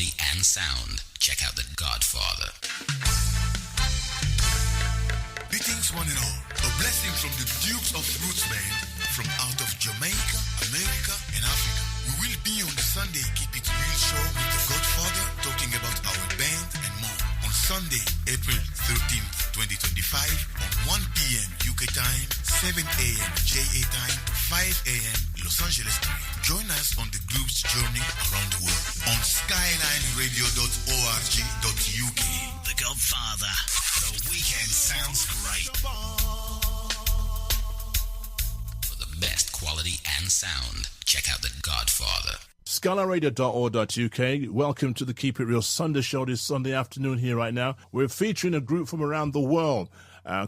quality and sound, check out the Godfather. Greetings one and all. A blessing from the Dukes of Roots Band from out of Jamaica, America, and Africa. We will be on the Sunday Keep It Real show with the Godfather talking about our band and more. On Sunday, April 13th, 2025 on 1 p.m. UK time, 7 a.m. JA time, 5 a.m. Los Angeles time. Join us on the group's journey around the world on skylineradio.org.uk. The Godfather. The weekend sounds great. For the best quality and sound, check out the Godfather. skylineradio.org.uk. Welcome to the Keep It Real Sunday show this Sunday afternoon here right now. We're featuring a group from around the world,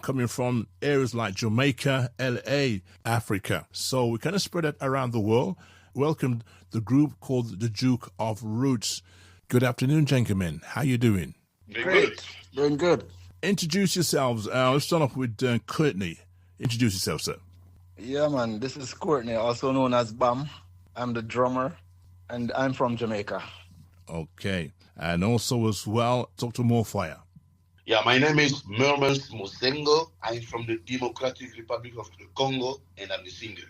coming from areas like Jamaica, LA, Africa. So we kind of spread it around the world. Welcome the group called the Duke of Roots. Good afternoon, gentlemen. How you doing? Great. Doing good. Introduce yourselves. Let's start off with Courtney. Introduce yourself, sir. Yeah, man. This is Courtney, also known as Bam. I'm the drummer, and I'm from Jamaica. Okay. And also as well, Dr. Morfire. Yeah, my name is Mermans Mosengo. I'm from the Democratic Republic of the Congo, and I'm the singer.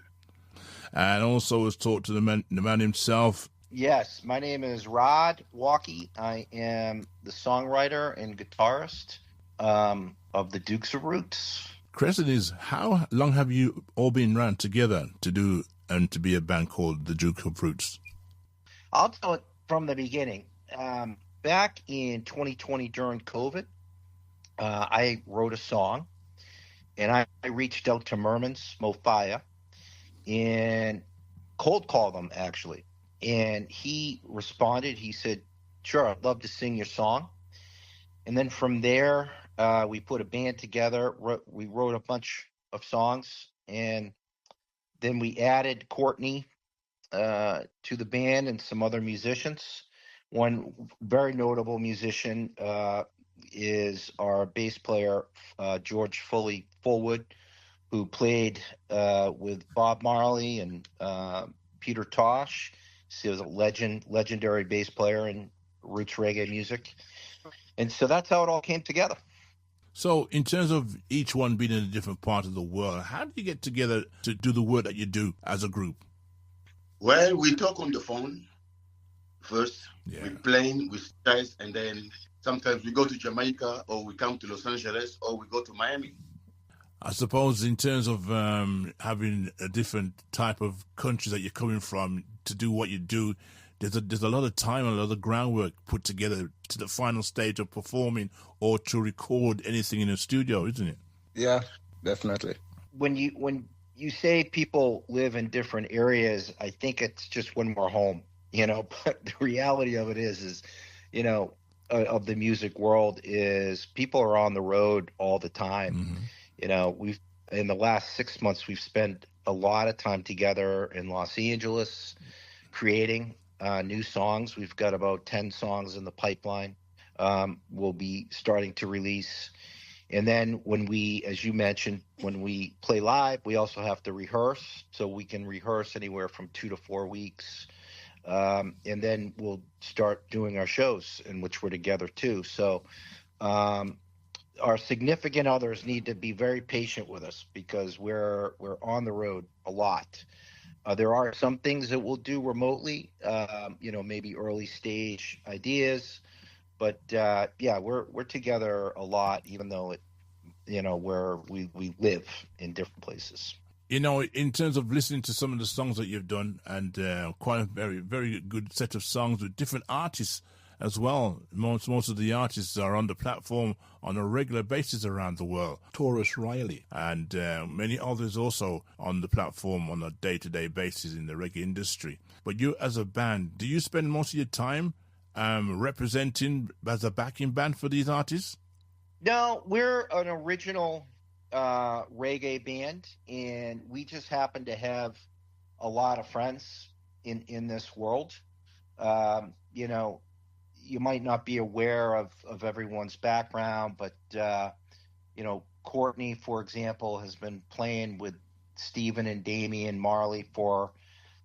And also let's talk to the man himself. Yes, my name is Rod Walkie. I am the songwriter and guitarist of the Dukes of Roots. Question is, how long have you all been around together to do and to be a band called the Duke of Roots? I'll tell it from the beginning. Back in 2020 during COVID, I wrote a song, and I reached out to Mermans Mofaya and cold called him, actually. And he responded. He said, sure, I'd love to sing your song. And then from there, we put a band together. We wrote a bunch of songs. And then we added Courtney to the band and some other musicians. One very notable musician is our bass player, George Fullwood, who played with Bob Marley and Peter Tosh. He was a legendary bass player in roots reggae music. And so that's how it all came together. So in terms of each one being in a different part of the world, how do you get together to do the work that you do as a group? Well, we talk on the phone first. Yeah. We play, we stress, and then sometimes we go to Jamaica, or we come to Los Angeles, or we go to Miami. I suppose in terms of having a different type of countries that you're coming from to do what you do, there's a lot of time and a lot of groundwork put together to the final stage of performing or to record anything in a studio, isn't it? Yeah, definitely. When you say people live in different areas, I think it's just when we're home, but the reality of it is, of the music world is people are on the road all the time. Mm-hmm. We've in the last 6 months, we've spent a lot of time together in Los Angeles creating new songs. We've got about 10 songs in the pipeline. We'll be starting to release. And then when we, as you mentioned, when we play live, we also have to rehearse. So we can rehearse anywhere from 2 to 4 weeks. And then we'll start doing our shows in which we're together too. So our significant others need to be very patient with us because we're on the road a lot. There are some things that we'll do remotely, maybe early stage ideas, but we're together a lot, even though where we live in different places. In terms of listening to some of the songs that you've done, and quite a very, very good set of songs with different artists as well. Most of the artists are on the platform on a regular basis around the world. Taurus Riley and many others also on the platform on a day-to-day basis in the reggae industry. But you as a band, do you spend most of your time representing as a backing band for these artists? No, we're an original reggae band, and we just happen to have a lot of friends in this world. You might not be aware of everyone's background, but Courtney, for example, has been playing with Stephen and Damian Marley for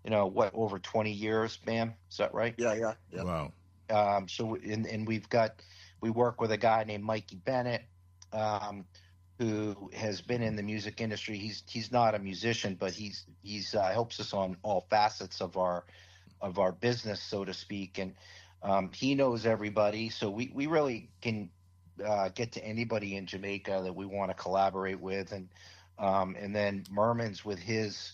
over 20 years, ma'am. Is that right? Yeah. Wow. We work with a guy named Mikey Bennett, who has been in the music industry. He's not a musician, but he's helps us on all facets of our business, so to speak. And he knows everybody, so we really can get to anybody in Jamaica that we want to collaborate with. And then Merman's, with his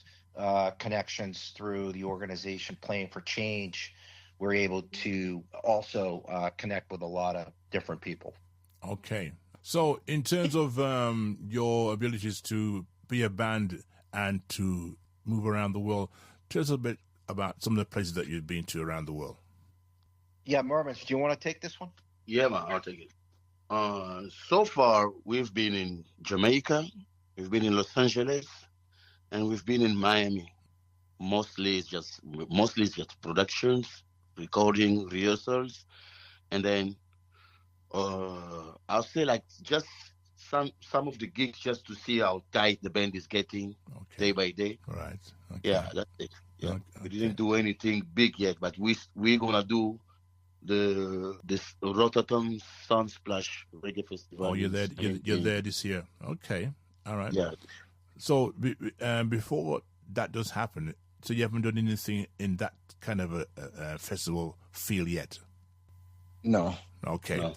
connections through the organization Playing for Change, we're able to also connect with a lot of different people. Okay. So in terms of your abilities to be a band and to move around the world, tell us a bit about some of the places that you've been to around the world. Yeah, Mermans, do you want to take this one? Yeah, man, I'll take it. So far, we've been in Jamaica, we've been in Los Angeles, and we've been in Miami. Mostly it's just productions, recording, rehearsals, and then I'll say like just some of the gigs just to see how tight the band is getting day by day. Right. Okay. Yeah, that's it. Yeah, Okay. We didn't do anything big yet, but we're gonna do this Rotterdam Sunsplash Reggae Festival. Oh, you're there this year. Okay. All right. Yeah. So before that does happen, so you haven't done anything in that kind of a festival feel yet? No. Okay. No.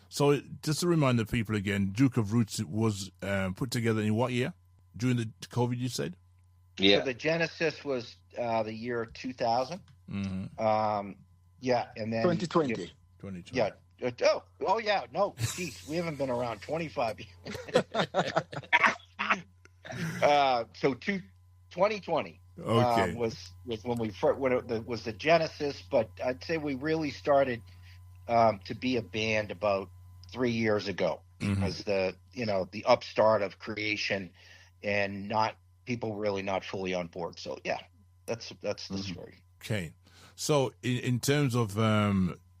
So just to remind the people again, Duke of Roots was put together in what year? During the COVID, you said? Yeah. So the genesis was the year 2000. Mm-hmm. Yeah, and then 2020. 2020. Yeah. Oh yeah. No, geez, we haven't been around 25 years. So 2020 Okay. was when it was the genesis, but I'd say we really started to be a band about 3 years ago, because the upstart of creation and people really not fully on board. So yeah, that's the story. Okay. So in terms of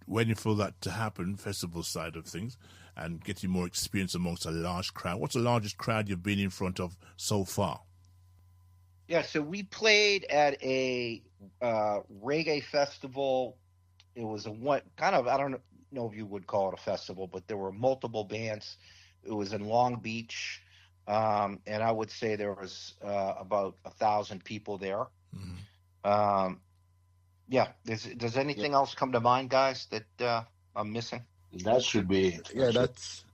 waiting for that to happen, festival side of things, and getting more experience amongst a large crowd, what's the largest crowd you've been in front of so far? Yeah, so we played at a reggae festival. It was I don't know if you would call it a festival, but there were multiple bands. It was in Long Beach, and I would say there was about 1,000 people there. Mm-hmm. Yeah. Does anything else come to mind, guys, that I'm missing? That should be it. Yeah, that's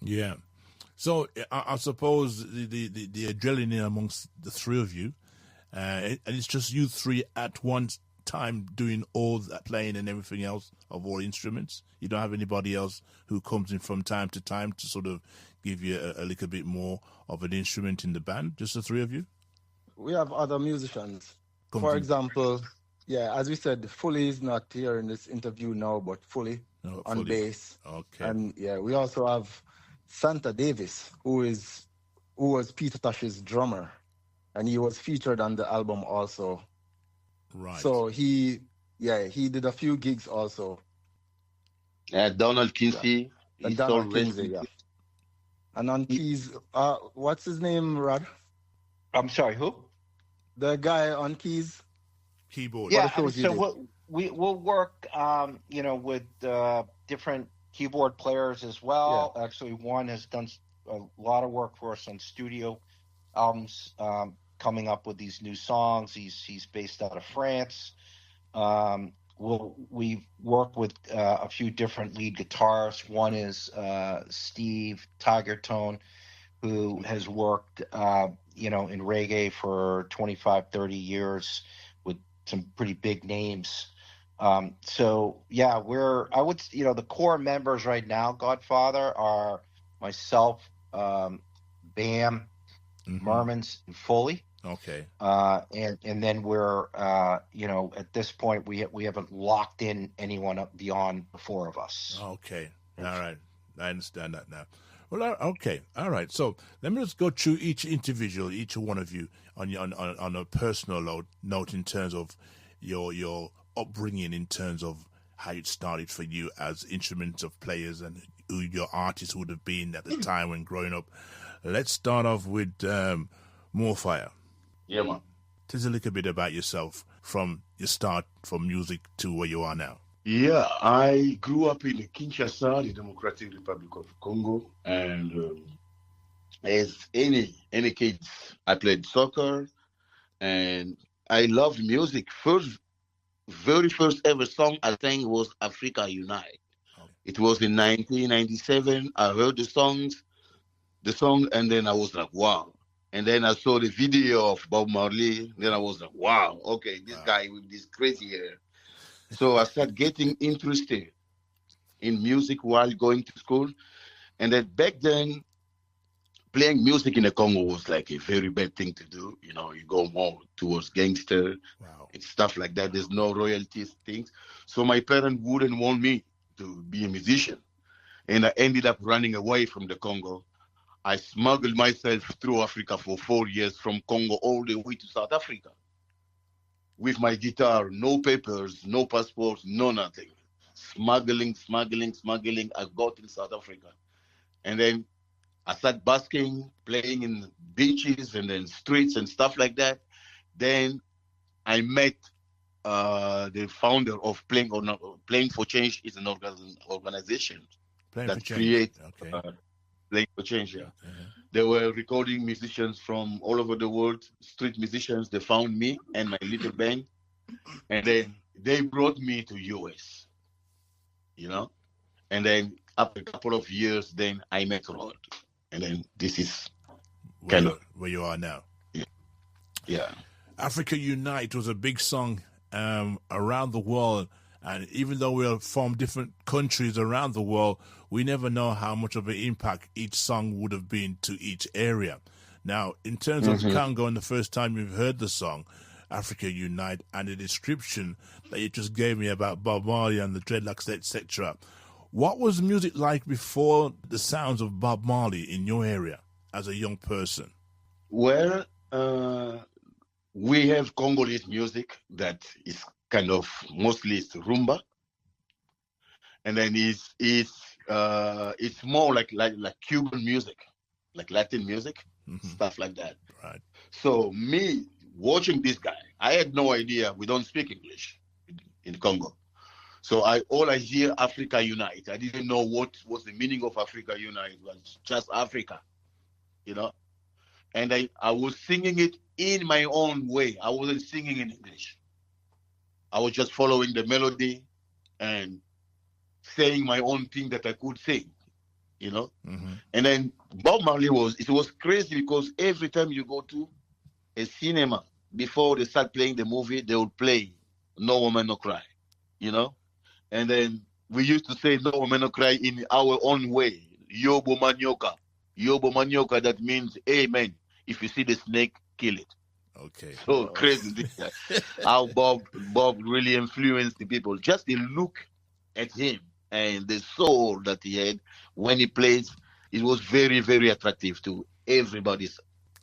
Yeah. So I suppose the adrenaline amongst the three of you, and it's just you three at one time doing all that playing and everything else of all instruments. You don't have anybody else who comes in from time to time to sort of give you a little bit more of an instrument in the band. Just the three of you. we have other musicians. Comes For in- example, yeah, as we said, Fully is not here in this interview now, but Fully No, on fully. bass. Okay. And yeah, we also have Santa Davis, who was Peter Tosh's drummer, and he was featured on the album also. Right. So he did a few gigs also. Donald Kinsey. And He's Donald already- Kinsey, yeah. And on keys, what's his name, Rod? I'm sorry, who? The guy on keys. Keyboard. Yeah, shows you so we'll work, with different keyboard players as well. Yeah. Actually, one has done a lot of work for us on studio albums, coming up with these new songs. He's based out of France. We've worked with a few different lead guitarists. One is Steve Tigertone, who has worked, in reggae for 25, 30 years with some pretty big names. So yeah, the core members right now, Godfather, are myself, Bam, Mermans, and Foley. Okay. And then we're, at this point, we haven't locked in anyone up beyond the four of us. Okay. All right. I understand that now. Well, okay. All right. So let me just go through each one of you on a personal note in terms of your upbringing, in terms of how it started for you as instruments of players and who your artists would have been at the time when growing up. Let's start off with Moorfire. Yeah, man. Tell us a little bit about yourself from your start from music to where you are now. Yeah, I grew up in Kinshasa, the Democratic Republic of Congo, and as any kids, I played soccer, and I loved music. Very first ever song I sang was "Africa Unite." It was in 1997. I heard the song, and then I was like, wow. And then I saw the video of Bob Marley. Then I was like, wow, okay, this guy with this crazy hair. So I started getting interested in music while going to school. And then back then, playing music in the Congo was like a very bad thing to do. You know, you go more towards gangster and stuff like that. There's no royalties things. So my parents wouldn't want me to be a musician. And I ended up running away from the Congo. I smuggled myself through Africa for 4 years from Congo all the way to South Africa with my guitar, no papers, no passports, no nothing. Smuggling. I got in South Africa. And then I started basking, playing in beaches and then streets and stuff like that. Then I met the founder of Playing for Change is an organization that creates Playing for Change. Yeah. They were recording musicians from all over the world, street musicians. They found me and my little band, and then they brought me to US. You know, and then after a couple of years, then I met Rod, and then this is where you are now. Yeah. Africa Unite was a big song around the world, and even though we're from different countries around the world, we never know how much of an impact each song would have been to each area. Now, in terms of Congo, and the first time you've heard the song, Africa Unite, and the description that you just gave me about Bob Marley and the dreadlocks, etc., what was music like before the sounds of Bob Marley in your area as a young person? Well, we have Congolese music that is kind of mostly it's rumba, and then it's more like Cuban music, like Latin music, stuff like that. Right. So me watching this guy, I had no idea we don't speak English in Congo. So all I hear Africa Unite. I didn't know what was the meaning of Africa Unite. It was just Africa, you know. And I was singing it in my own way. I wasn't singing in English. I was just following the melody and saying my own thing that I could sing, you know. And then Bob Marley it was crazy because every time you go to a cinema, before they start playing the movie, they would play No Woman No Cry, you know. And then we used to say No Woman No Cry in our own way. Yobo Manyoka. Yobo Manyoka, that means amen. If you see the snake, kill it. Okay. So crazy. How Bob really influenced the people. Just the look at him and the soul that he had when he plays, it was very, very attractive to everybody.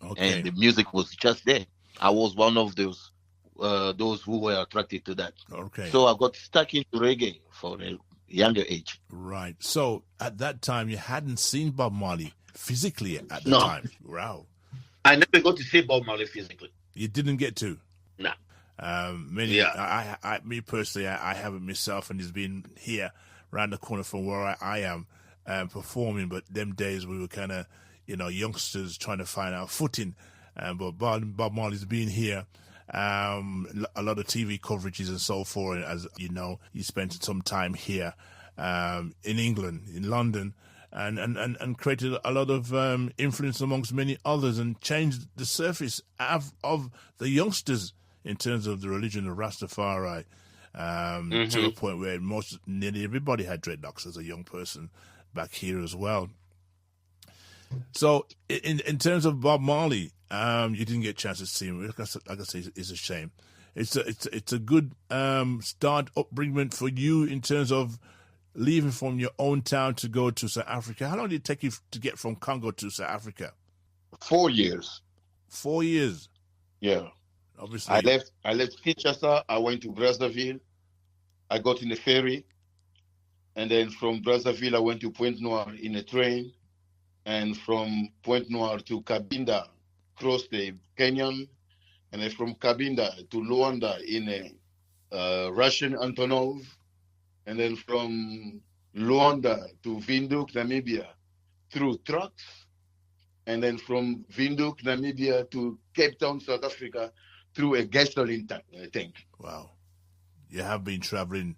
Okay. And the music was just there. I was one of those who were attracted to that. Okay. So I got stuck into reggae for a younger age. Right. So at that time, you hadn't seen Bob Marley physically at the time. Wow. I never got to see Bob Marley physically. You didn't get to? No. Me personally, I haven't myself, and he's been here around the corner from where I am performing. But them days we were kind of, youngsters trying to find our footing. But Bob Marley's been here. A lot of TV coverages and so forth. As you know, he spent some time here in England, in London, and created a lot of influence amongst many others, and changed the surface of the youngsters in terms of the religion of Rastafari to a point where nearly everybody had dreadlocks as a young person back here as well. So in terms of Bob Marley, you didn't get a chance to see him. Like I say, it's a shame. It's a good start upbringing for you in terms of leaving from your own town to go to South Africa. How long did it take you to get from Congo to South Africa? 4 years. 4 years. Yeah. Obviously. I left Kinshasa. I went to Brazzaville. I got in a ferry, and then from Brazzaville I went to Pointe Noire in a train, and from Pointe Noire to Cabinda, crossed the canyon, and then from Cabinda to Luanda in a Russian Antonov, and then from Luanda to Windhoek, Namibia, through trucks, and then from Windhoek, Namibia to Cape Town, South Africa, through a gasoline tank. Wow. You have been traveling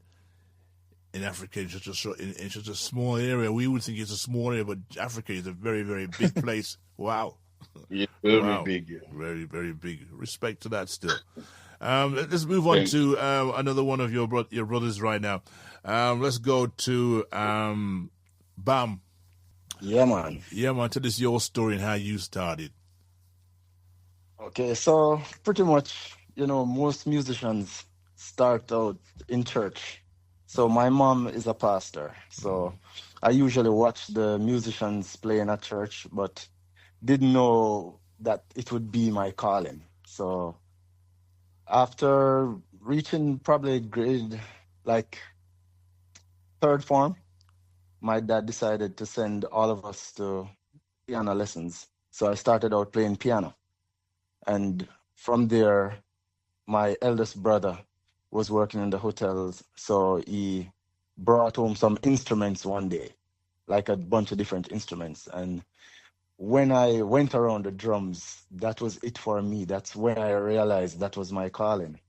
in Africa in in such a small area. We would think it's a small area, but Africa is a very, very big place. Wow. Yeah, very Wow. big. Yeah. Very, very big. Respect to that still. Let's move on to another one of your brothers right now. Let's go to Bam. Yeah, man. Yeah, man. Tell us your story and how you started. Okay, so pretty much, most musicians start out in church. So my mom is a pastor. So I usually watch the musicians playing at church, but didn't know that it would be my calling. So after reaching probably grade like third form, my dad decided to send all of us to piano lessons. So I started out playing piano. And from there, my eldest brother was working in the hotels. So he brought home some instruments one day, like a bunch of different instruments. And when I went around the drums, that was it for me. That's when I realized that was my calling.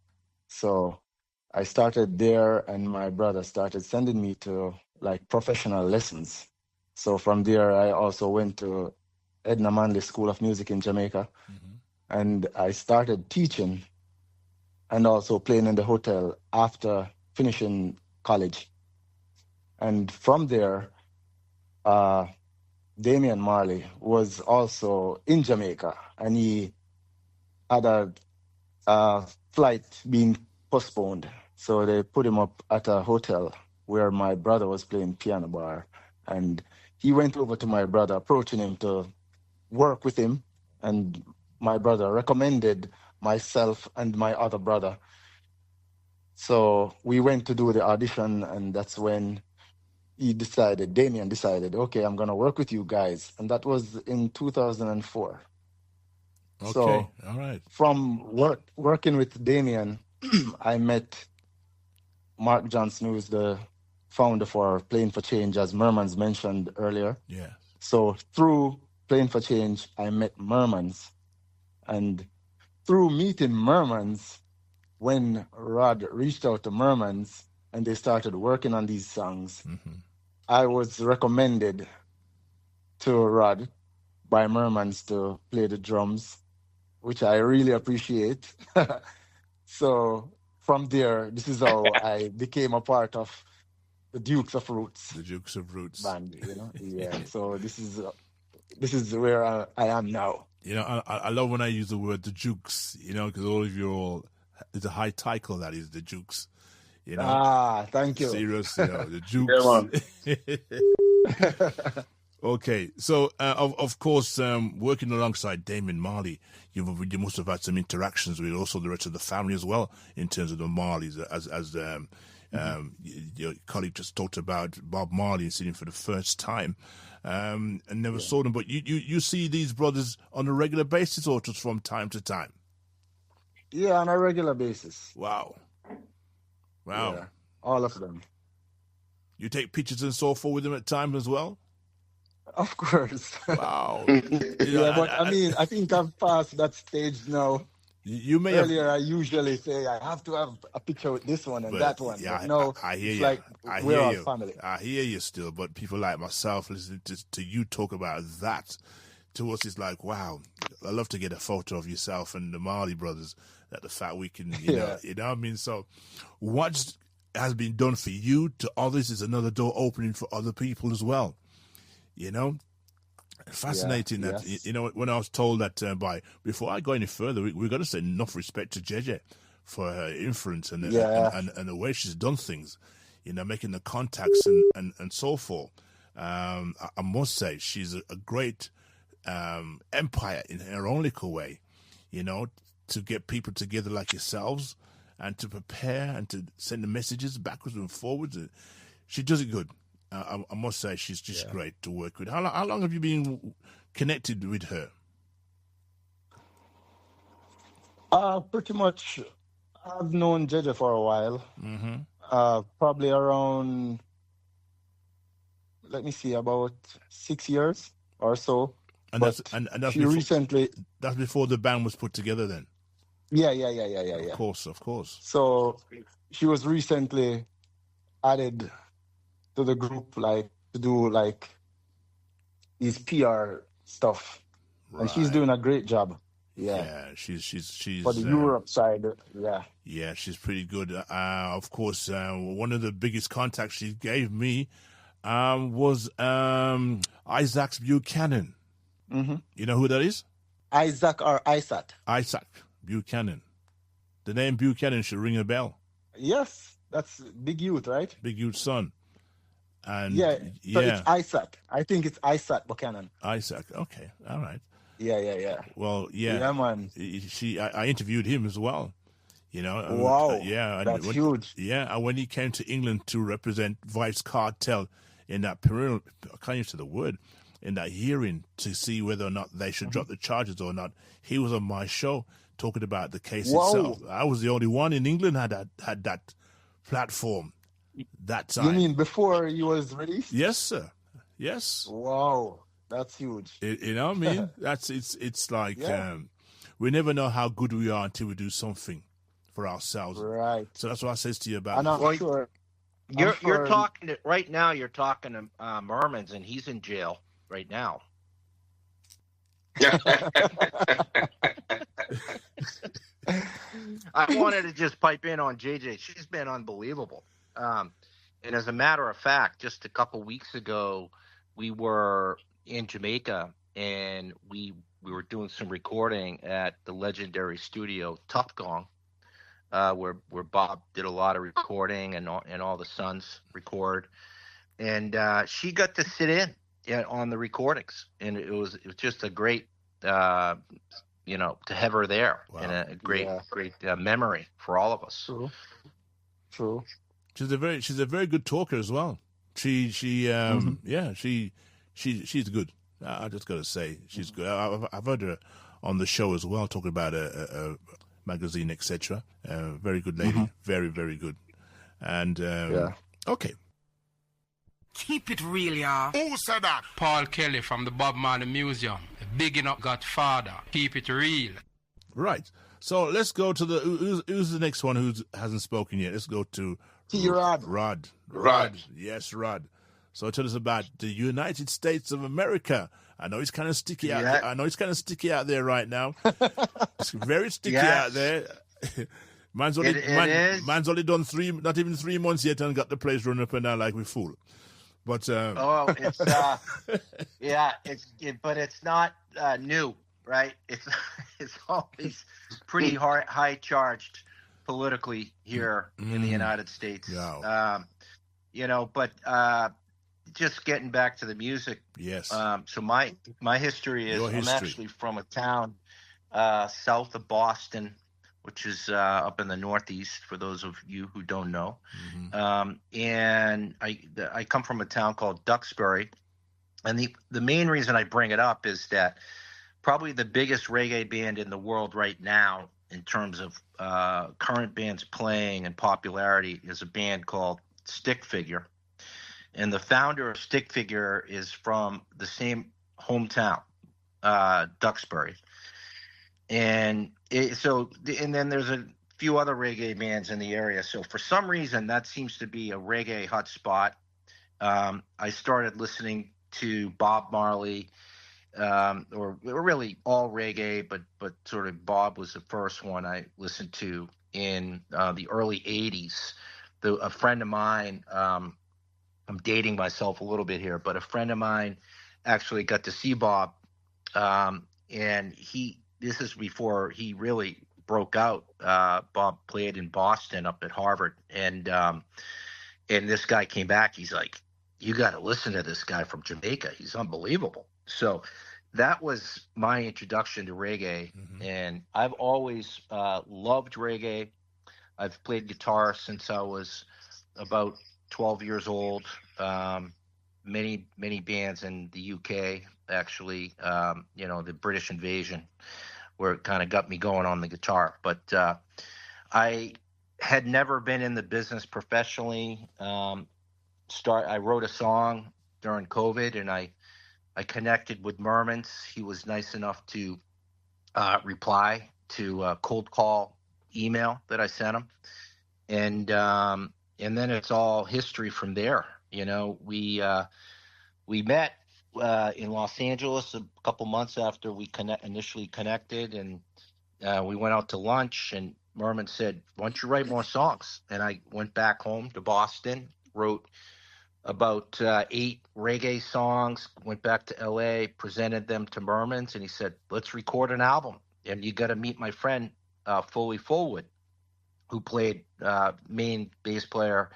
So I started there, and my brother started sending me to like professional lessons. So from there, I also went to Edna Manley School of Music in Jamaica, and I started teaching and also playing in the hotel after finishing college. And from there, Damian Marley was also in Jamaica, and he had a flight being postponed. So they put him up at a hotel where my brother was playing piano bar. And he went over to my brother, approaching him to work with him. And my brother recommended myself and my other brother. So we went to do the audition, and that's when Damien decided, okay, I'm going to work with you guys. And that was in 2004. Okay, So all right. from working with Damien, I met Mark Johnson, who's the founder for Playing for Change, as Mermans mentioned earlier. Yeah. So through Playing for Change, I met Mermans. And through meeting Mermans, when Rod reached out to Mermans and they started working on these songs, I was recommended to Rod by Mermans to play the drums, which I really appreciate. So from there, this is how I became a part of the Dukes of Roots. The Dukes of Roots band, Yeah. So this is where I am now. I love when I use the word the Dukes, because all of you it's a high title, that is the Dukes. Thank you. Serious, the Dukes. Okay, so of course, working alongside Damien Marley, you must have had some interactions with also the rest of the family as well, in terms of the Marleys, as your colleague just talked about Bob Marley seeing him for the first time, and never saw them. But you see these brothers on a regular basis, or just from time to time? Yeah, on a regular basis. Wow. Yeah, all of them. You take pictures and so forth with them at times as well? Of course. Wow. But I think I've passed that stage now. You may Earlier, I usually say I have to have a picture with this one and that one. Yeah, but no, I hear it's you. like we're all family. I hear you still, but people like myself listening to you talk about that, to us, it's like, wow, I love to get a photo of yourself and the Marley brothers. That the fact we can, you know what I mean? So what has been done for you to others is another door opening for other people as well. Fascinating that, when I was told that before I go any further, we've got to say enough respect to Jeje for her influence and the way she's done things, making the contacts and so forth. I must say she's a great empire in her own little way, to get people together like yourselves and to prepare and to send the messages backwards and forwards. She does it good. I must say she's just great to work with. How long have you been connected with her? Pretty much, I've known Jeje for a while. Probably around, let me see, about 6 years or so. And But that's she before recently, that's before the band was put together. Then, yeah. of course. So she was recently added to the group, like to do like these PR stuff, and she's Right. doing a great job. Yeah, Yeah, she's for the Europe side. Yeah. yeah, she's pretty good. Of course, one of the biggest contacts she gave me was Isaac Buchanan. Mm-hmm. You know who that is? Isaac or Isaac? Isaac Buchanan. The name Buchanan should ring a bell. Yes, that's Big Youth, right? Big Youth's son. And Yeah. So yeah, it's Isaac. I think it's Isaac Buchanan. Isaac. Okay, all right. Yeah. Well, yeah. Yeah, man. I interviewed him as well. You know. Wow. Yeah. That's huge. Yeah, and when he came to England to represent Vice Cartel in that period, I can't use the word, in that hearing to see whether or not they should drop the charges or not, he was on my show talking about the case itself. I was the only one in England had that platform that time. You mean before he was released? Yes, sir. Yes. Wow, that's huge. You know what I mean? It's like Yeah. we never know how good we are until we do something for ourselves. Right. So that's what I says to you about. And I'm Well, sure. You're talking to, right now. You're talking to Mermans, and he's in jail right now. I wanted to just pipe in on JJ. She's been unbelievable. And as a matter of fact, just a couple weeks ago, we were in Jamaica and we were doing some recording at the legendary studio Tough Gong, where Bob did a lot of recording and all the sons record. And she got to sit in on the recordings, and it was just a great to have her there. Wow. And a great memory for all of us. True. She's a very good talker as well. She's good. I just gotta say she's good. I've heard her on the show as well, talking about a magazine, etc. Very good lady, very, very good. And okay. Keep it real, y'all. Who said that? Paul Kelly from the Bob Marley Museum. Bigging up Godfather. Keep it real. Right. So let's go to the who's the next one who hasn't spoken yet. Let's go to T-Rod. Rod. Yes, Rod. So tell us about the United States of America. I know it's kind of sticky out there. I know it's kind of sticky out there right now. It's very sticky out there. Man's only done not even 3 months yet, and got the place run up and down like we fool. But it's but it's not new, right? It's always pretty high charged politically here in the United States. Yeah. But just getting back to the music. Yes. So my history is I'm actually from a town south of Boston, which is up in the Northeast, for those of you who don't know. And I come from a town called Duxbury. And the main reason I bring it up is that probably the biggest reggae band in the world right now, in terms of current bands playing and popularity, is a band called Stick Figure. And the founder of Stick Figure is from the same hometown, Duxbury. And then there's a few other reggae bands in the area. So for some reason, that seems to be a reggae hotspot. I started listening to Bob Marley, or really all reggae, but sort of Bob was the first one I listened to in the early 80s. A friend of mine, I'm dating myself a little bit here, but a friend of mine actually got to see Bob, and this is before he really broke out. Bob played in Boston up at Harvard, and this guy came back. He's like, "You got to listen to this guy from Jamaica. He's unbelievable." So that was my introduction to reggae, and I've always loved reggae. I've played guitar since I was about 12 years old. Many bands in the UK, actually, the British invasion, where it kind of got me going on the guitar. But I had never been in the business professionally. I wrote a song during COVID, and I connected with Mermans. He was nice enough to reply to a cold call email that I sent him, and then it's all history from there. You know, we met in Los Angeles a couple months after we initially connected, and we went out to lunch, and Merman said, "Why don't you write more songs?" And I went back home to Boston, wrote about 8 reggae songs, went back to LA, presented them to Mermans, and he said, "Let's record an album. And you got to meet my friend Foley Fullwood, who played main bass player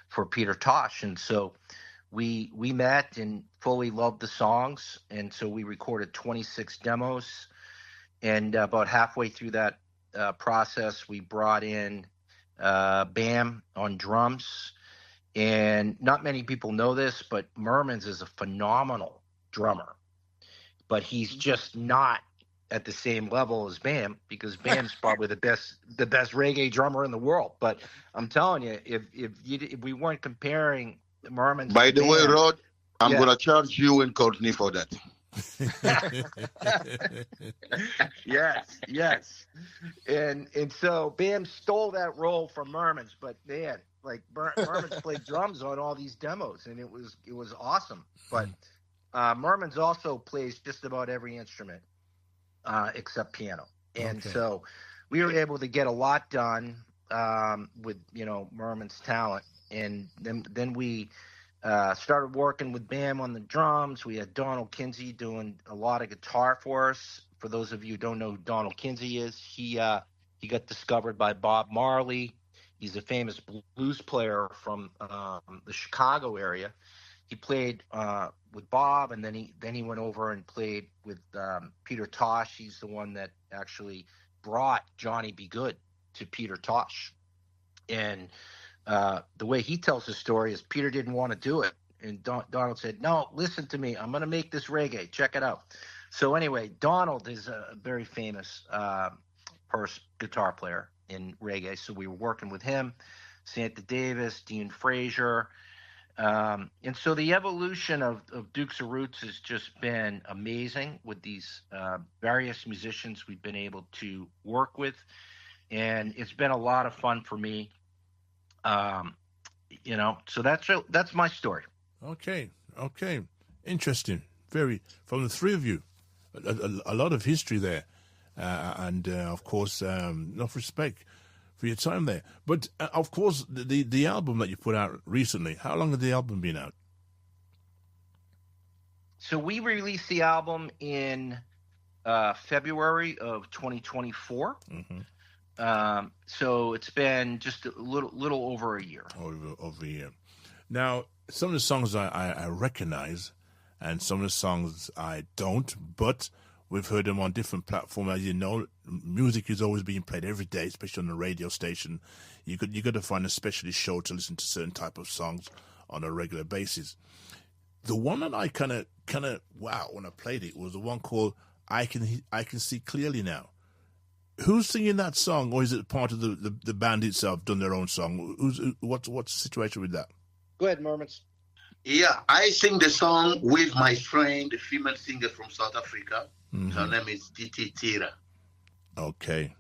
for Peter Tosh." And so we met, and Foley loved the songs, and so we recorded 26 demos. And about halfway through that process, we brought in Bam on drums. And not many people know this, but Mermans is a phenomenal drummer, but he's just not at the same level as Bam, because Bam's probably the best reggae drummer in the world. But I'm telling you, if we weren't comparing Mermans, by the way, Rod, I'm Yeah. gonna charge you and Courtney for that. yes. And so Bam stole that role from Mermans, but man, like Mermans played drums on all these demos, and it was awesome. But Mermans also plays just about every instrument except piano, and so we were able to get a lot done with Merman's talent, and then we started working with Bam on the drums. We had Donald Kinsey doing a lot of guitar for us. For those of you who don't know who Donald Kinsey is, he got discovered by Bob Marley. He's a famous blues player from the Chicago area. He played with Bob, and then he went over and played with Peter Tosh. He's the one that actually brought Johnny B. Good to Peter Tosh. And the way he tells the story is Peter didn't want to do it. And Donald said, "No, listen to me. I'm going to make this reggae. Check it out." So anyway, Donald is a very famous guitar player in reggae. So we were working with him, Santa Davis, Dean Frazier. And so the evolution of Dukes of Roots has just been amazing with these various musicians we've been able to work with. And it's been a lot of fun for me. So that's my story. Okay. Interesting. Very, from the three of you, a lot of history there. And of course, enough respect for your time there. But of course, the album that you put out recently, how long has the album been out? So we released the album in February of 2024. Mm-hmm. So it's been just a little over a year. Over a year. Now, some of the songs I recognize, and some of the songs I don't, but we've heard them on different platforms. As you know, music is always being played every day, especially on the radio station. You got to find a specialist show to listen to certain type of songs on a regular basis. The one that I kind of wow when I played it was the one called "I Can See Clearly Now." Who's singing that song, or is it part of the band itself done their own song? What's the situation with that? Go ahead, Mermans. Yeah, I sing the song with my friend, the female singer from South Africa. Mm-hmm. Her name is Titi Tira. Okay.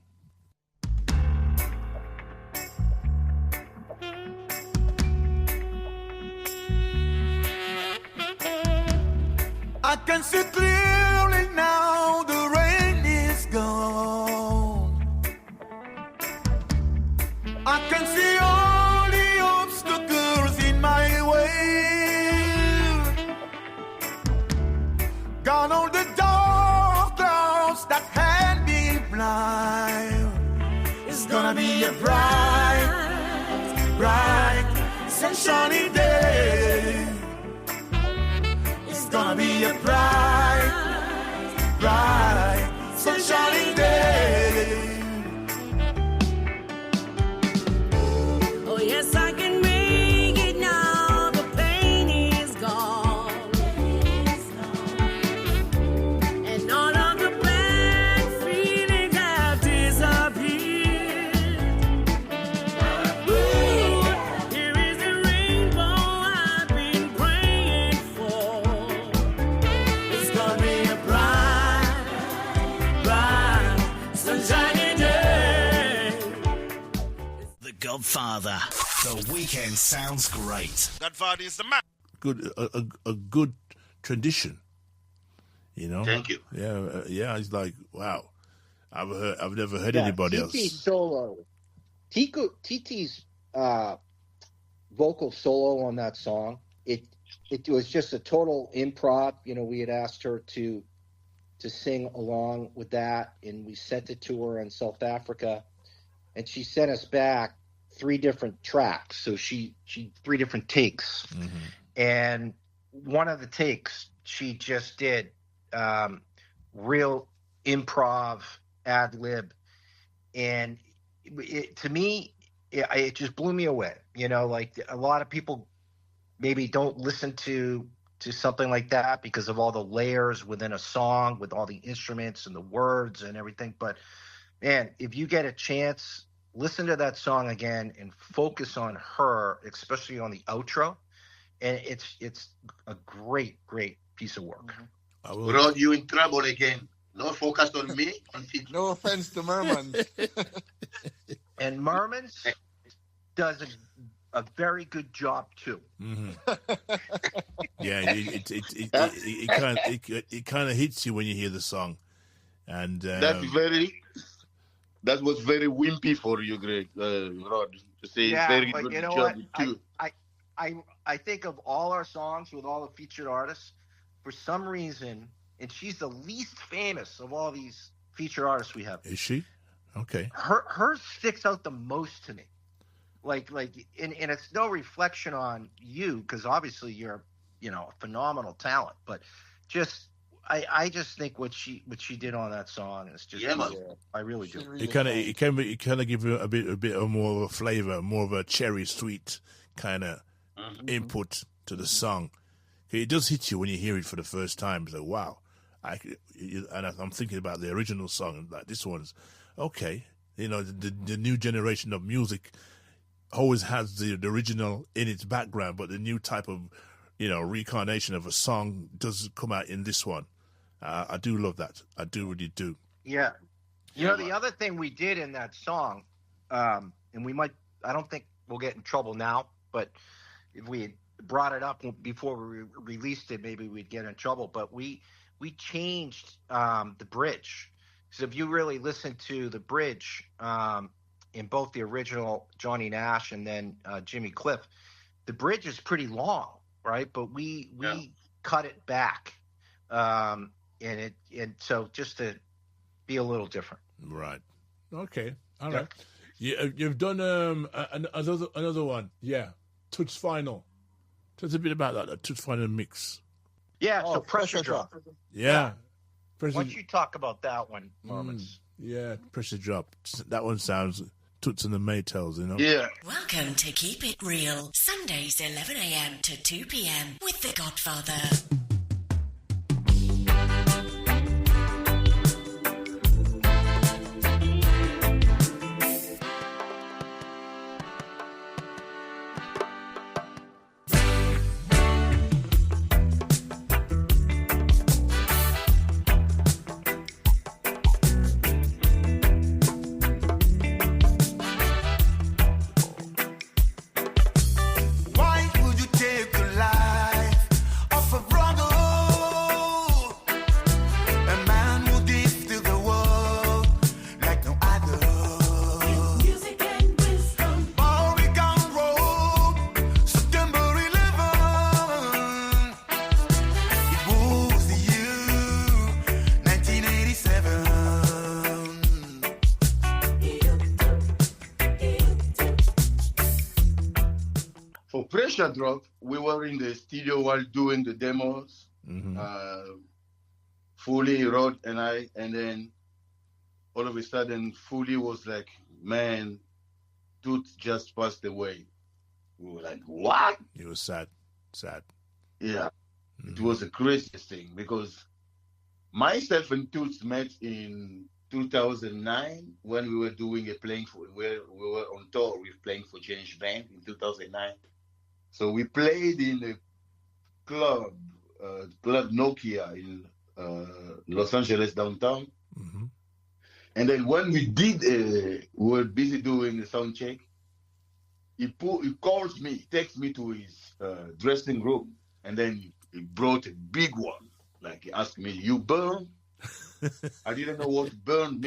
I can see clearly now, the rain is gone. I can see all the obstacles in my way. Gone all the dark clouds that had been blind. It's gonna be a bright, sunshiny day. It's gonna be a bright, Godfather. The weekend sounds great. Godfather is the man. Good, a good tradition. You know. Thank you. Yeah, yeah. It's like, wow. I've never heard anybody else. Solo. TT's vocal solo on that song. It was just a total improv. You know, we had asked her to sing along with that, and we sent it to her in South Africa, and she sent us back 3 different tracks. So she 3 different takes, and one of the takes she just did real improv ad lib, and to me it just blew me away. You know, like a lot of people maybe don't listen to something like that because of all the layers within a song with all the instruments and the words and everything. But man, if you get a chance, listen to that song again and focus on her, especially on the outro. And it's a great piece of work. Rod, you in trouble again. No focus on me. No offense to Merman. And Merman's does a very good job too. Yeah, it kind of hits you when you hear the song, and that was very wimpy for you, Greg. Rod, to say very good you know job what? too. I think of all our songs with all the featured artists, for some reason, and she's the least famous of all these featured artists we have. Is she? Okay. Her sticks out the most to me. Like, and it's no reflection on you, because obviously you're, you know, a phenomenal talent. But just, I just think what she did on that song is just, I really do. It kind of give you a bit of more of a flavor, more of a cherry sweet kind of input to the song. It does hit you when you hear it for the first time. It's like, wow. And I'm thinking about the original song, like this one's okay. You know, the new generation of music always has the original in its background, but the new type of, you know, reincarnation of a song does come out in this one. I do love that. I do really do. Yeah. You know, the other thing we did in that song, and I don't think we'll get in trouble now, but if we had brought it up before we released it, maybe we'd get in trouble. But we changed the bridge. So if you really listen to the bridge in both the original Johnny Nash and then Jimmy Cliff, the bridge is pretty long, right? But we cut it back, and so just to be a little different. Right. Okay. All right. You've done another one. Yeah. Touch Final. Tell us a bit about that Touch Final mix. Yeah. So Pressure Drop. Yeah. Why don't you talk about that one, Moments? Yeah, Pressure Drop. That one sounds Toots and the Maytals, you know? Yeah. Welcome to Keep It Real, Sundays 11 a.m. to 2 p.m. with The Godfather. Why would you take the life of a brother? A man who gives to the world like no other. Music and wisdom. Oregon Road, September 11. It was the year 1987. For Pressure Drop, we were in the studio while doing the demos. Fully, Rod and I, and then all of a sudden, Fully was like, man, Toots just passed away. We were like, what? It was sad. Yeah. It was the craziest thing because myself and Toots met in 2009 when we were doing we were on tour with Playing for Change Band in 2009. So we played in a club Nokia in Los Angeles downtown. And then when we were busy doing the sound check, he calls me, takes me to his dressing room, and then he brought a big one. Like he asked me, "You burn?" I didn't know what burn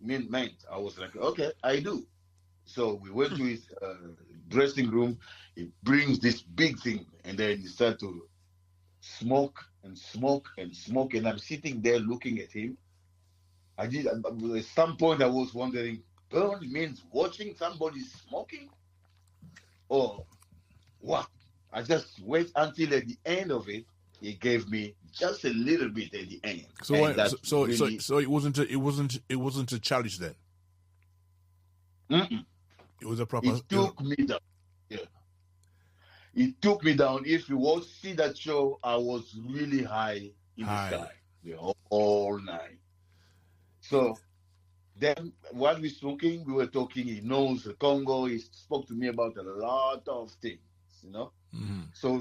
meant. I was like, "Okay, I do." So we went to his dressing room. He brings this big thing, and then he started to smoke and smoke and smoke. And I'm sitting there looking at him. At some point, I was wondering, burn means watching somebody smoking? Or what? I just wait until at the end of it, he gave me just a little bit at the end. So it wasn't a challenge then. Mm-mm. It was a proper. It took me down. Yeah. It took me down. If you see that show, I was really high in the sky the whole night. So then while we're smoking, we were talking. He knows the Congo. He spoke to me about a lot of things, you know. Mm-hmm. So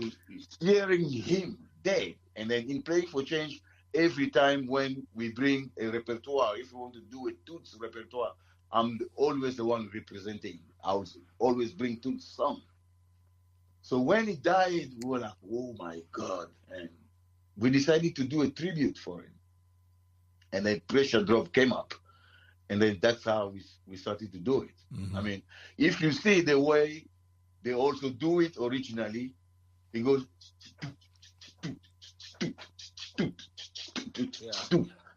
hearing him there, and then in Playing for Change, every time when we bring a repertoire, if we want to do a Toots repertoire, I'm always the one representing. I would always bring Toots song. So when he died, we were like, oh my God. And we decided to do a tribute for him. And then Pressure Drop came up. And then that's how we started to do it. Mm-hmm. I mean, if you see the way they also do it originally, it goes,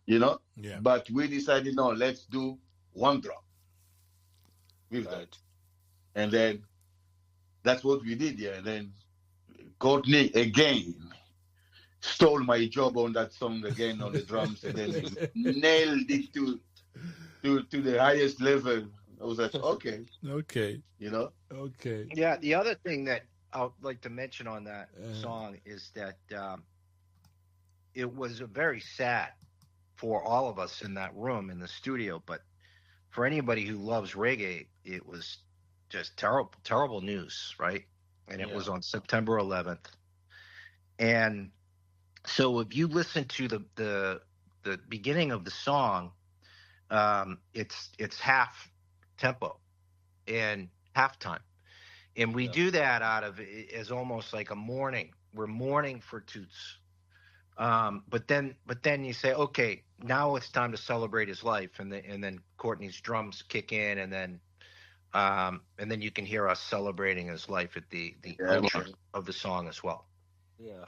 you know? Yeah. But we decided, no, let's do one drop with that. And then that's what we did, yeah. And then Courtney again stole my job on that song again on the drums, and then nailed it to the highest level. I was like, okay, you know, okay. Yeah, the other thing that I'd like to mention on that song is that it was very sad for all of us in that room in the studio, but for anybody who loves reggae, it was just terrible news, right? And it was on September 11th. And so if you listen to the beginning of the song, it's half tempo and halftime. And we do that out of as almost like a mourning. We're mourning for Toots. But then you say, okay, now it's time to celebrate his life, and then Courtney's drums kick in, and then you can hear us celebrating his life at the outro of the song as well. Yeah.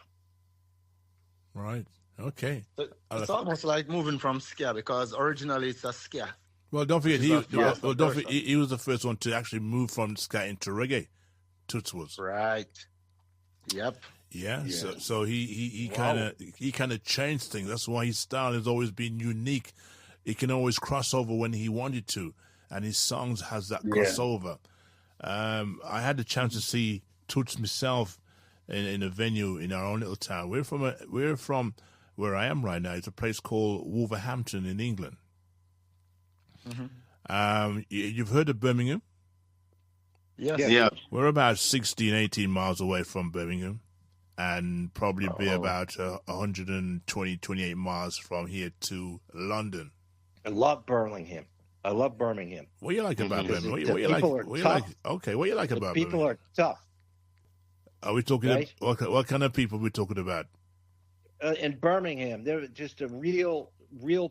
Right. Okay. It's almost like moving from ska, because originally it's a ska. Well, don't forget he was the first one to actually move from ska into reggae. Toots was. Right. Yep. Yeah. So he kind of changed things. That's why his style has always been unique. He can always cross over when he wanted to, and his songs has that crossover. I had the chance to see Toots myself in a venue in our own little town. We're from where I am right now. It's a place called Wolverhampton in England. Mm-hmm. You've heard of Birmingham? Yes. Yeah. We're about 16, 18 miles away from Birmingham, and probably be about 120, 28 miles from here to London. I love Birmingham. What do you like about Birmingham? What you like about people Birmingham? are tough. Are we talking right? what kind of people are we talking about? In Birmingham, they're just a real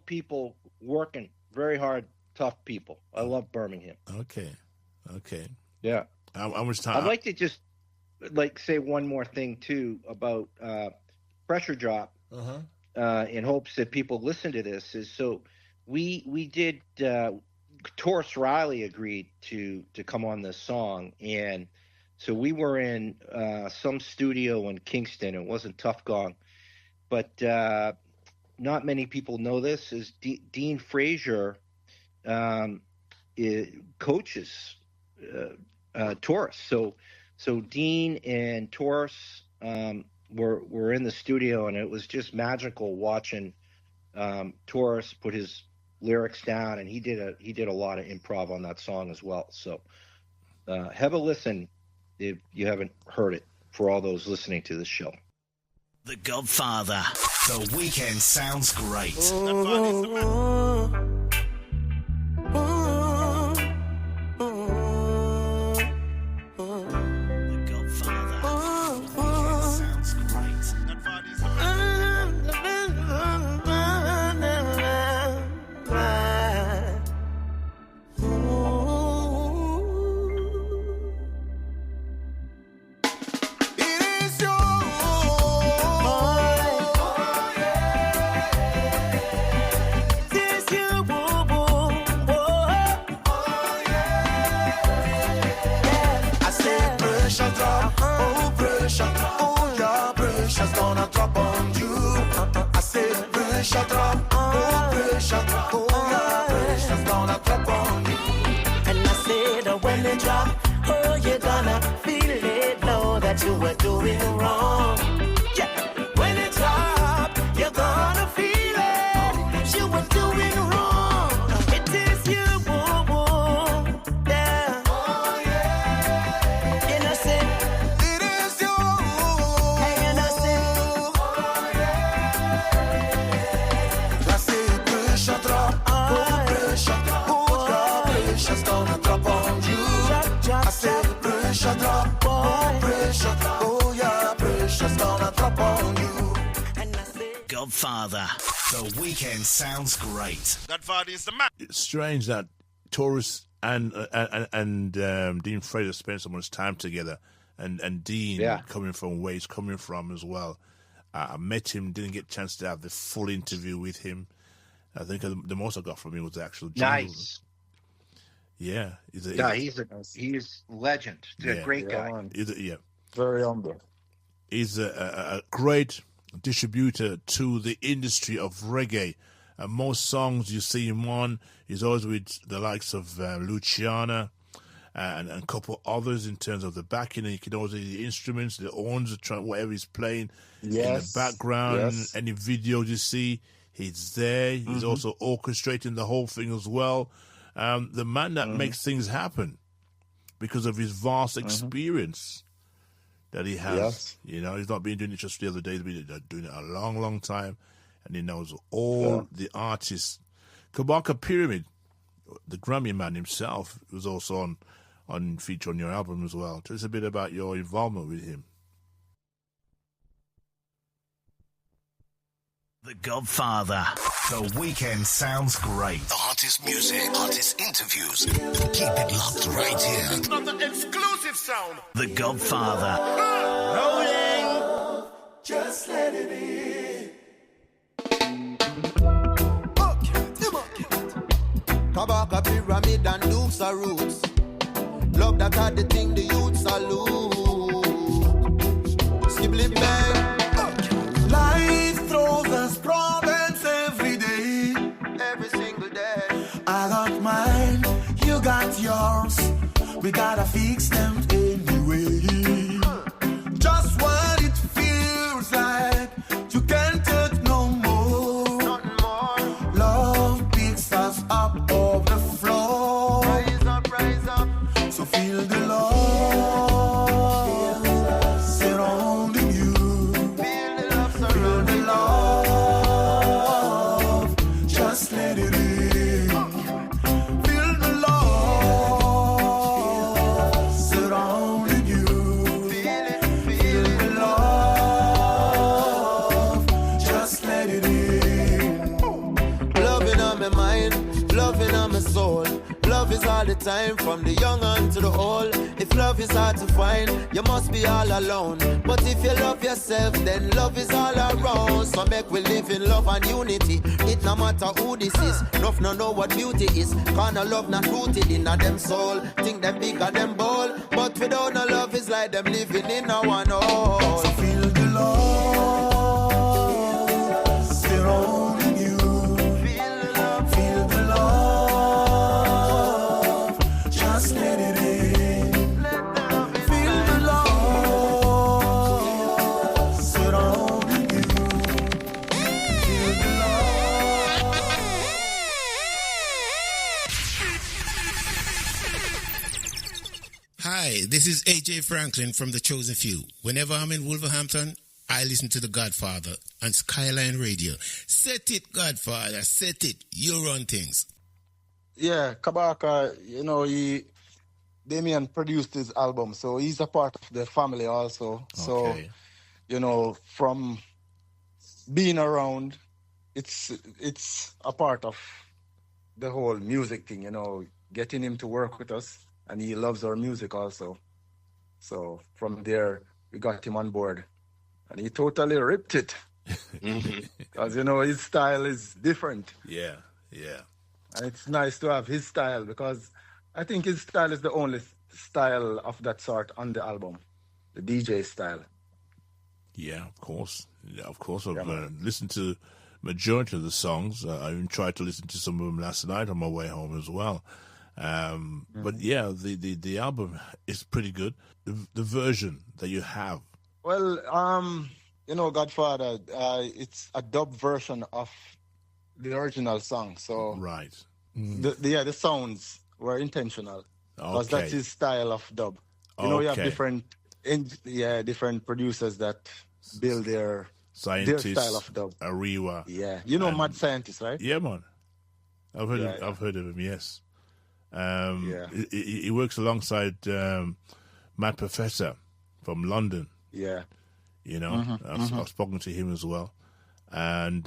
people working very hard, tough people. I love Birmingham. Okay. Yeah. How much time? I'd like to just say one more thing too about Pressure Drop, in hopes that people listen to this. Is so we did. Taurus Riley agreed to come on this song, and so we were in some studio in Kingston. It wasn't Tough Gong, but not many people know this. Is Dean Frazier coaches Taurus. So Dean and Taurus were in the studio, and it was just magical watching Taurus put his lyrics down, and he did a lot of improv on that song as well. So have a listen if you haven't heard it, for all those listening to this show. The Godfather. The weekend sounds great. pressure's gonna drop on you. I said pressure drop, oh pressure drop, oh yeah, pressure's gonna drop on you. And I said when it drop, oh you're gonna feel it, know that you were doing wrong. Yeah, when it drop, you're gonna feel it, you were doing wrong. It is you, yeah. Oh yeah, innocent. it is you. Hey, innocent. Oh yeah. I said pressure drop, oh pressure drop, oh yeah, pressure's gonna drop on you. I said pressure drop, oh pressure drop, oh yeah, pressure's gonna drop on you. Godfather. The weekend sounds great. Godfather is the man. It's strange that Taurus and Dean Fraser spent so much time together, and Dean coming from where he's coming from as well. I met him, didn't get a chance to have the full interview with him. I think the most I got from him was the actual jingle. Nice. Yeah, he's legend. He's a great guy. Very humble. He's a great distributor to the industry of reggae. And most songs you see him on, he's always with the likes of Luciana and a couple others in terms of the backing. And you can always hear the instruments, the horns, whatever he's playing in the background. Any videos you see, he's there. He's also orchestrating the whole thing as well. The man that makes things happen because of his vast experience that he has. You know, he's not been doing it just the other day. He's been doing it a long, long time. And he knows all the artists. Kabaka Pyramid, the Grammy man himself, was also on feature on your album as well. Tell us a bit about your involvement with him. The Godfather. The weekend sounds great. The hottest music, hottest interviews. Keep it locked right here. Another exclusive sound. The Godfather. Rolling. Just let it in. Kabaka Pyramid and Dukes are roots. Love that are the thing the youths salute. Skibbly bang. Life throws us problems every day. Every single day. I got mine, you got yours. We gotta fix them anyway. Just what it feels like. You can't take no more. Nothing more. Love picks us up off the floor. Rise up. So feel the love surrounding you. Feel the love surrounding you. Feel the love. Just let it in. Feel the love surrounding you. Feel the love. Just let it in. Loving on my mind, loving on my soul. Love is all the time, from the young and to the old. If love is hard to find, you must be all alone. But if you love yourself, then love is all around. So make we live in love and unity. It no matter who this is, enough no know what beauty is. Kinda love not rooted in a them soul. Think them big and them bold. But without no love, it's like them living in a one hole. So feel the love surrounding you. Feel the love. Feel the love. Just let it in. Feel the love surrounding you. Feel the love. Hi, this is AJ Franklin from The Chosen Few. Whenever I'm in Wolverhampton, I listen to The Godfather on Skyline Radio. Set it, Godfather, set it. You run things. Yeah, Kabaka, you know, Damien produced his album, so he's a part of the family also. So, you know, from being around, it's a part of the whole music thing, you know, getting him to work with us, and he loves our music also. So from there, we got him on board, and he totally ripped it. Because, you know, his style is different. Yeah. And it's nice to have his style, because I think his style is the only style of that sort on the album, the DJ style. Yeah, of course. Yeah, of course. I've listened to majority of the songs. I even tried to listen to some of them last night on my way home as well. But yeah, the album is pretty good. The version that you have. Well, Godfather, it's a dub version of the original song. So right. The sounds were intentional. Because that's his style of dub. You have different producers that build their style of dub. Ariwa. Yeah. Mad Scientist, right? Yeah, man. I've heard of him, yes. He works alongside Mad Professor from London. Yeah. I've spoken to him as well. And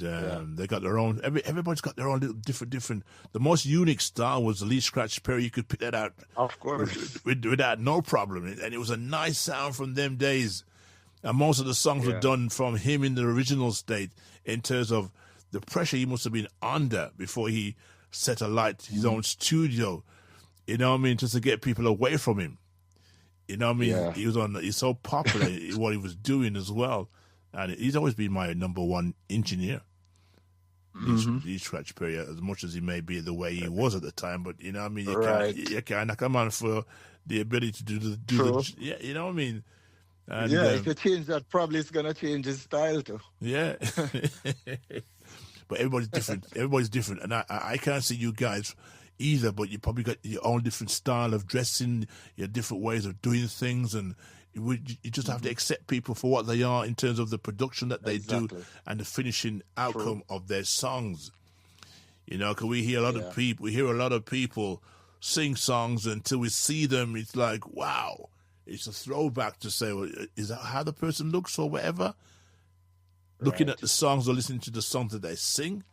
they got their own, everybody's got their own little different. The most unique style was the Lee Scratch Perry. You could pick that out. Of course. Without no problem. And it was a nice sound from them days. And most of the songs were done from him in the original state in terms of the pressure he must have been under before he set alight his own studio. You know what I mean? Just to get people away from him. You know what I mean? Yeah. He's so popular in what he was doing as well. And he's always been my number one engineer. Lee Scratch Perry, as much as he may be the way he was at the time, but you know what I mean? You can't knock him on for the ability to do the you know what I mean? And, if you change that, probably it's going to change his style too. Yeah. But everybody's different. And I can't see you guys either, but you probably got your own different style of dressing, your different ways of doing things, and you just have to accept people for what they are in terms of the production that they do and the finishing outcome of their songs. Because we hear a lot of people sing songs until we see them. It's like, wow, it's a throwback to say, well, is that how the person looks or whatever? Looking at the songs or listening to the songs that they sing.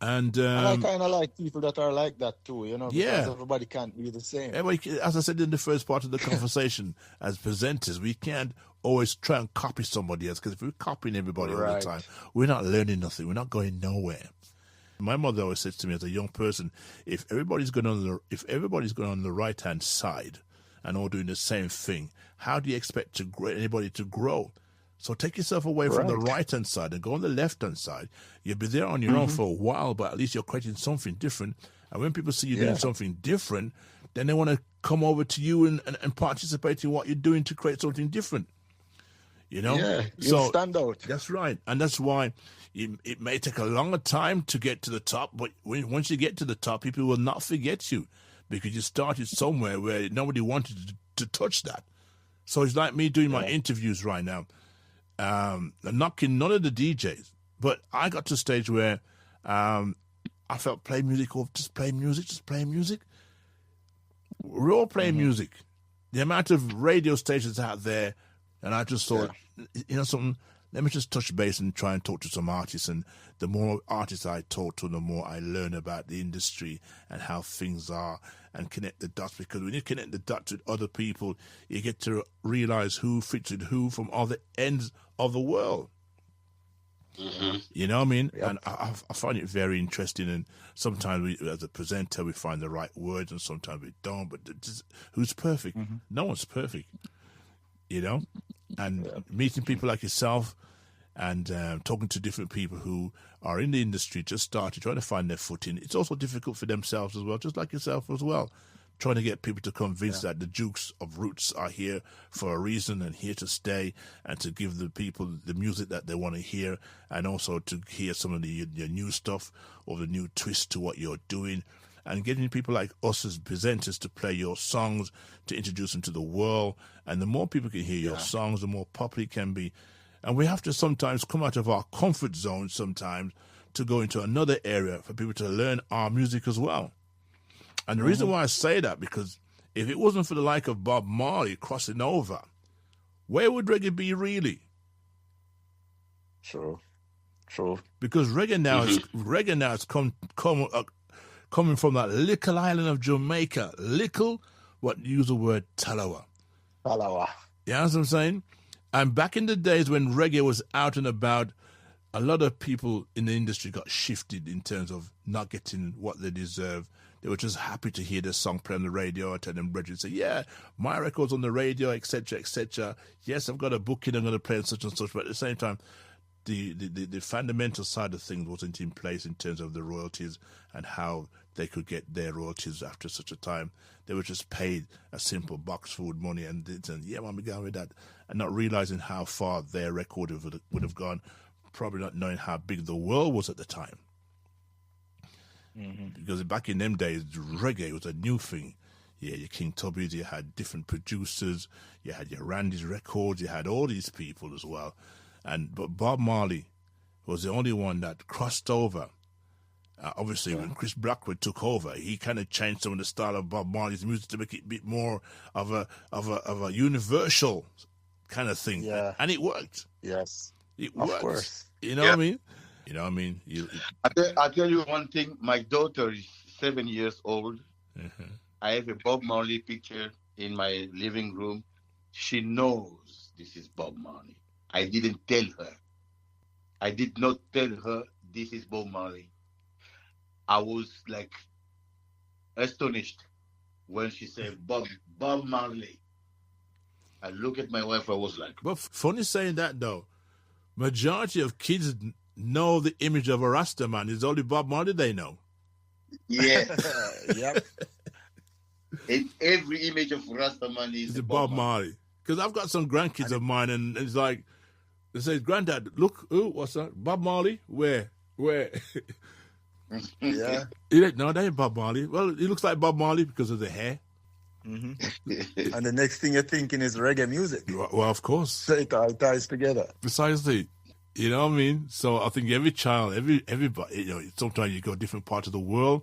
And I kind of like people that are like that too, because everybody can't be the same. As I said in the first part of the conversation, as presenters, we can't always try and copy somebody else, because if we're copying everybody all the time, we're not learning nothing. We're not going nowhere. My mother always says to me as a young person, if everybody's going on the right hand side and all doing the same thing, how do you expect anybody to grow? So take yourself away from the right-hand side and go on the left-hand side. You'll be there on your own for a while, but at least you're creating something different. And when people see you doing something different, then they want to come over to you and participate in what you're doing to create something different. Yeah, you stand out. That's right. And that's why it may take a longer time to get to the top, but once you get to the top, people will not forget you because you started somewhere where nobody wanted to touch that. So it's like me doing my interviews right now. Knocking none of the DJs, but I got to a stage where I felt play music. We're all playing music. The amount of radio stations out there, and I just thought, something, let me just touch base and try and talk to some artists. And the more artists I talk to, the more I learn about the industry and how things are and connect the dots. Because when you connect the dots with other people, you get to realize who fits with who from other ends of the world. You know what I mean? Yep. And I find it very interesting. And sometimes as a presenter, we find the right words and sometimes we don't. But who's perfect? No one's perfect. And meeting people like yourself and talking to different people who are in the industry, just started, trying to find their footing. It's also difficult for themselves as well, just like yourself as well. Trying to get people to convince that the Dukes of Roots are here for a reason and here to stay, and to give the people the music that they want to hear, and also to hear some of your new stuff or the new twist to what you're doing, and getting people like us as presenters to play your songs, to introduce them to the world. And the more people can hear your songs, the more popular it can be. And we have to sometimes come out of our comfort zone sometimes to go into another area for people to learn our music as well. And the reason why I say that, because if it wasn't for the like of Bob Marley crossing over, where would reggae be really? True. Because reggae now has coming from that little island of Jamaica. Use the word Talawa. You know what I'm saying? And back in the days when reggae was out and about, a lot of people in the industry got shifted in terms of not getting what they deserve They were just happy to hear their song play on the radio. I tell them, brethren, say, yeah, my record's on the radio, etc., etc. Yes, I've got a booking, I'm going to play on such and such. But at the same time, the fundamental side of things wasn't in place in terms of the royalties and how they could get their royalties after such a time. They were just paid a simple box food money and yeah, man, we're going with that, and not realizing how far their record would have gone, probably not knowing how big the world was at the time. Because back in them days, reggae was a new thing. Yeah, your King Tubby's, you had different producers, you had your Randy's Records, you had all these people as well. But Bob Marley was the only one that crossed over. Obviously, when Chris Blackwood took over, he kind of changed some of the style of Bob Marley's music to make it a bit more of a universal kind of thing. Yeah. And it worked. Yes. It worked. Of course. You know what I mean? You know what I mean? I'll tell you one thing. My daughter is 7 years old. I have a Bob Marley picture in my living room. She knows this is Bob Marley. I didn't tell her. I did not tell her this is Bob Marley. I was like astonished when she said Bob Marley. I look at my wife, I was like... But funny saying that, though. Majority of kids know the image of a Rasta man. It's only Bob Marley they know. Yeah. Yep. And every image of Rasta man is Bob Marley. Because I've got some grandkids of mine, and it's like, they say, Granddad, look, what's that? Bob Marley? Where? Yeah. No, that ain't Bob Marley. Well, he looks like Bob Marley because of the hair. And the next thing you're thinking is reggae music. Well, of course. So it all ties together. Precisely. You know what I mean? So I think every child, everybody, you know, sometimes you go different parts of the world,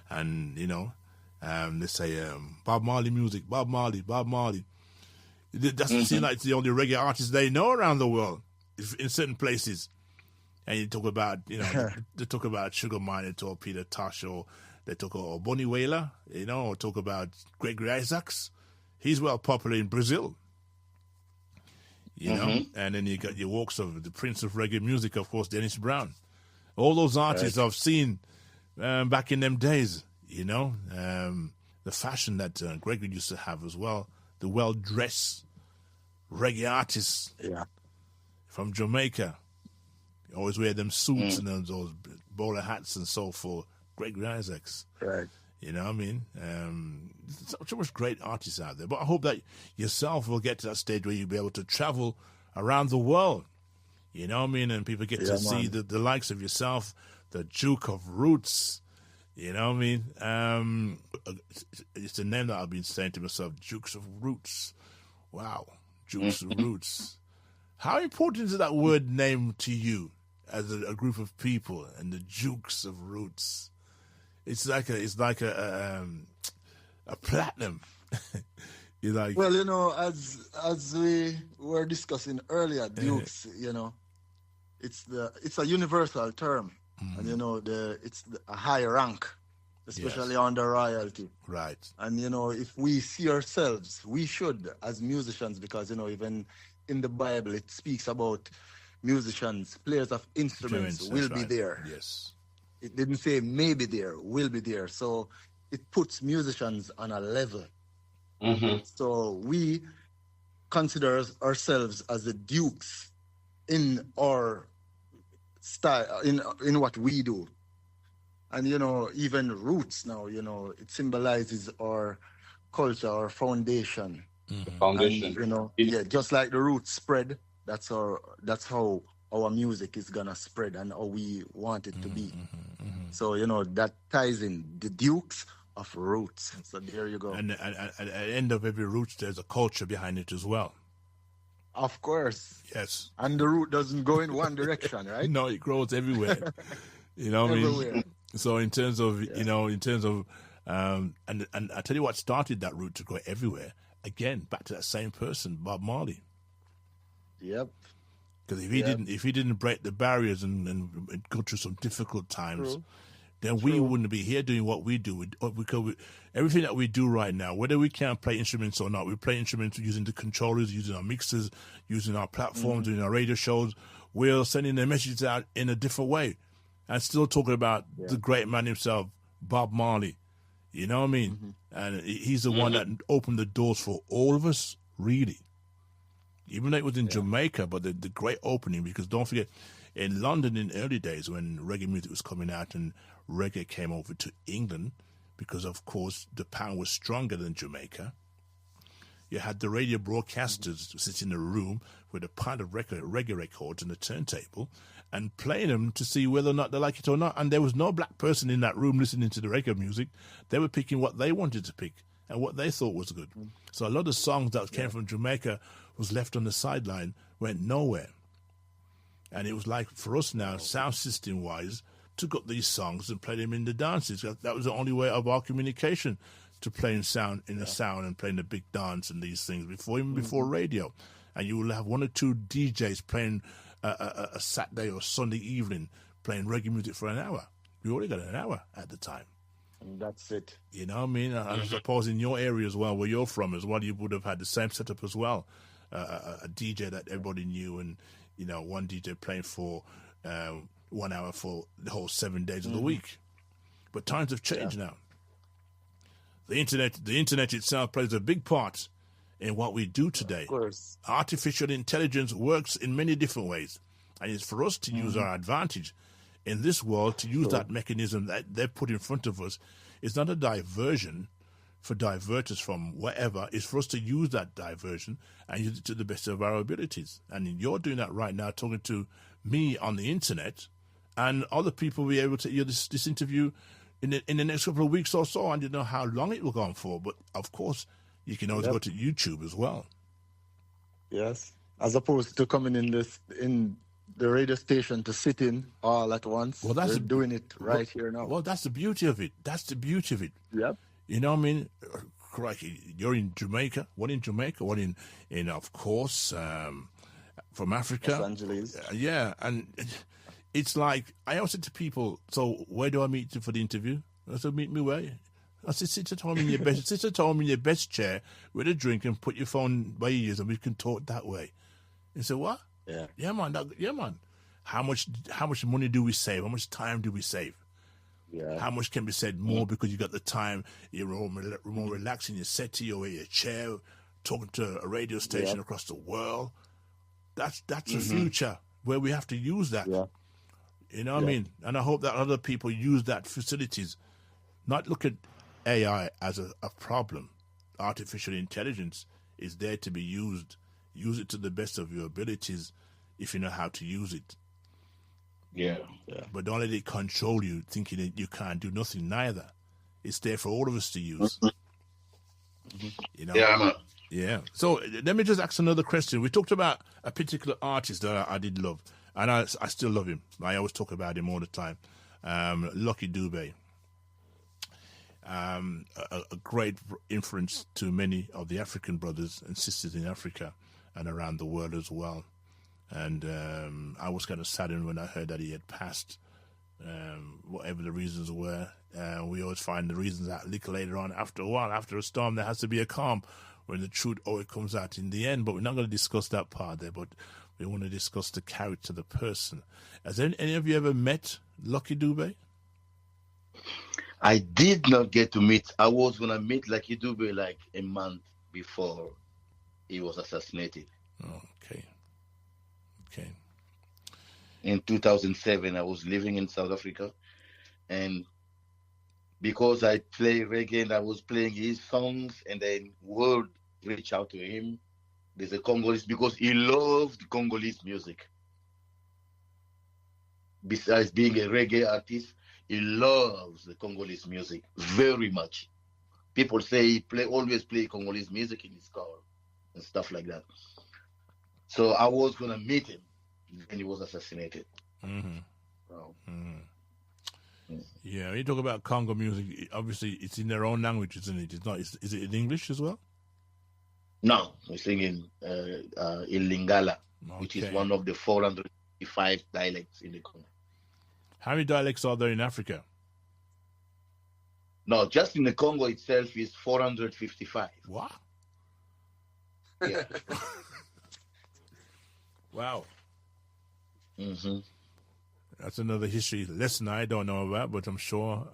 and, you know, they say, Bob Marley music, Bob Marley. It doesn't seem like it's the only reggae artist they know around the world, in certain places. And you talk about, you know, they talk about Sugar Mine, or Peter Tosh, or they talk about Bonnie Whaler, you know, or talk about Gregory Isaacs. He's well popular in Brazil, you know. And then you got your walks of the Prince of Reggae music, of course, Dennis Brown. All those artists I've seen back in them days, you know. The fashion that Gregory used to have as well, the well-dressed reggae artists from Jamaica. Always wear them suits and those bowler hats and so forth. Gregory Isaacs. Right. You know what I mean? So much great artists out there. But I hope that yourself will get to that stage where you'll be able to travel around the world. You know what I mean? And people get to see the likes of yourself, the Duke of Roots. You know what I mean? It's a name that I've been saying to myself, Dukes of Roots. Wow. Dukes of Roots. How important is that word name to you as a group of people, and the Dukes of Roots? It's like a platinum. You're like, well, you know, as we were discussing earlier, Dukes, you know, it's a universal term, and you know, it's a high rank, especially under royalty. Right. And you know, if we see ourselves, we should, as musicians, because you know, even in the Bible, it speaks about musicians, players of instruments will be there. Yes. It didn't say maybe there, will be there. So it puts musicians on a level. So we consider ourselves as the dukes in our style, in what we do. And, you know, even roots now, you know, it symbolizes our culture, our foundation. The foundation. And, you know, just like the roots spread, that's how our music is gonna spread and how we want it to be. So, you know, that ties in the Dukes of Roots. So there you go. And at the end of every roots, there's a culture behind it as well. Of course. Yes. And the root doesn't go in one direction, right? No, it grows everywhere. You know what I mean? So in terms of, you know, and I tell you what started that root to go everywhere. Again, back to that same person, Bob Marley. Yep. Because if he didn't break the barriers and go through some difficult times, then we wouldn't be here doing what we do. Because everything that we do right now, whether we can play instruments or not, we play instruments using the controllers, using our mixers, using our platforms, doing our radio shows. We're sending the messages out in a different way, and still talking about the great man himself, Bob Marley. You know what I mean? And he's the one that opened the doors for all of us, really. Even though it was in Jamaica, but the great opening, because don't forget, in London in early days when reggae music was coming out and reggae came over to England, because of course the pound was stronger than Jamaica, you had the radio broadcasters sitting in a room with a pile of reggae records and a turntable and playing them to see whether or not they like it or not. And there was no black person in that room listening to the reggae music. They were picking what they wanted to pick and what they thought was good. So a lot of songs that came from Jamaica was left on the sideline, went nowhere. And it was like, for us now, sound system-wise, took up these songs and played them in the dances. That was the only way of our communication, to playing sound in a sound and playing the big dance and these things before radio. And you will have one or two DJs playing a Saturday or Sunday evening, playing reggae music for an hour. We only got an hour at the time. And that's it. You know what I mean? I suppose in your area as well, where you're from as well, you would have had the same setup as well. A DJ that everybody knew, and one DJ playing for 1 hour for the whole 7 days of the week. But times have changed now. The internet itself plays a big part in what we do today. Of course. Artificial intelligence works in many different ways, and it's for us to use our advantage in this world, to use that mechanism that they've put in front of us. It's not a diversion for diverters from whatever. It's for us to use that diversion and use it to the best of our abilities. And you're doing that right now, talking to me on the internet, and other people will be able to hear this interview in the next couple of weeks or so. I don't know how long it will go on for, but of course, you can always go to YouTube as well. Yes, as opposed to coming in the radio station to sit in all at once. Well, we're doing it right here now. Well, that's the beauty of it. Yep. You know what I mean? Crikey, you're in Jamaica. One in Jamaica, one in of course, from Africa. Los Angeles. Yeah, and it's like, I always say to people, so where do I meet you for the interview? I said, meet me where? I said, sit at home in your best chair with a drink and put your phone by your ears and we can talk that way. You say, what? Yeah. Yeah, man. How much money do we save? How much time do we save? Yeah. How much can be said more because you got the time, you're more relaxed in your settee or in your chair, talking to a radio station across the world. That's the future where we have to use that. Yeah. You know what I mean? And I hope that other people use that facilities, not look at AI as a problem. Artificial intelligence is there to be used. Use it to the best of your abilities if you know how to use it. Yeah. But don't let it control you, thinking that you can't do nothing neither. It's there for all of us to use. You know? Yeah, man. Yeah. So let me just ask another question. We talked about a particular artist that I did love, and I still love him. I always talk about him all the time. Lucky Dube. A great influence to many of the African brothers and sisters in Africa and around the world as well. And I was kind of saddened when I heard that he had passed, whatever the reasons were. We always find the reasons out a little later on. After a while, after a storm, there has to be a calm when the truth always comes out in the end. But we're not going to discuss that part there, but we want to discuss the character, the person. Has any of you ever met Lucky Dube? I did not get to meet. I was going to meet Lucky Dube like a month before he was assassinated. Okay. In 2007, I was living in South Africa, and because I play reggae and I was playing his songs, and then world reached out to him. There's a Congolese, because he loved Congolese music. Besides being a reggae artist, he loves the Congolese music very much. People say he always play Congolese music in his car and stuff like that. So I was going to meet him, and he was assassinated. So, Yeah, when you talk about Congo music, obviously it's in their own language, isn't it? It's not. Is it in English as well? No, we sing in Lingala, which is one of the 455 dialects in the Congo. How many dialects are there in Africa? No, just in the Congo itself is 455. What? Yeah. Wow. Mm-hmm. That's another history lesson I don't know about, but I'm sure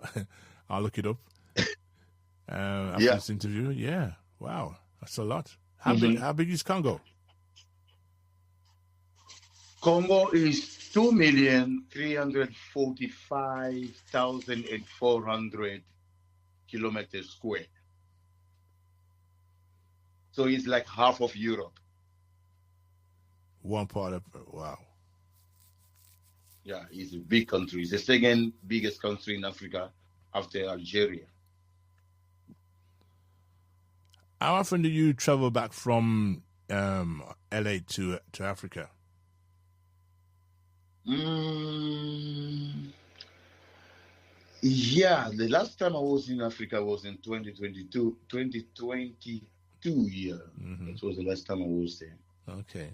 I'll look it up. after this interview. Yeah, wow, that's a lot. How big is Congo? Congo is 2,345,400 kilometers square. So it's like half of Europe. One part of wow. Yeah, it's a big country. It's the second biggest country in Africa after Algeria. How often do you travel back from LA to Africa? Yeah, the last time I was in Africa was in 2022 year. That was the last time I was there. Okay.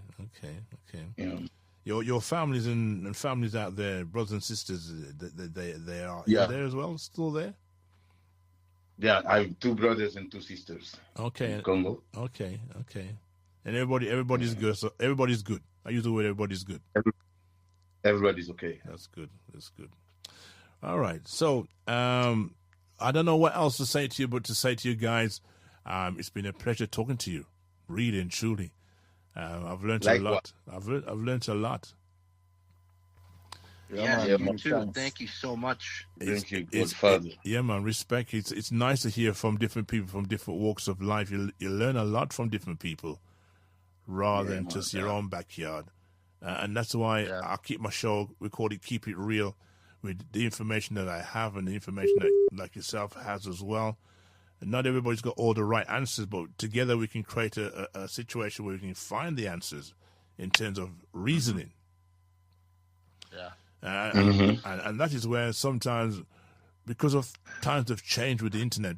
Yeah. Your families and families out there, brothers and sisters, they are there as well, still there? Yeah, I have 2 brothers and 2 sisters. Okay. In Congo. Okay. And everybody's good. So everybody's good. I use the word everybody's good. Everybody's okay. That's good. All right. So I don't know what else to say to you, but to say to you guys, it's been a pleasure talking to you, really and truly. I've learned a lot. I've learned a lot. Yeah, you too. Thank you so much. Thank you, Godfather. Yeah, man. Respect. It's nice to hear from different people from different walks of life. You learn a lot from different people, rather than just your own backyard. And that's why I keep my show. We call it "Keep It Real," with the information that I have and the information that like yourself has as well. And not everybody's got all the right answers, but together we can create a situation where we can find the answers in terms of reasoning. Yeah. And that is where sometimes, because of times have changed with the internet,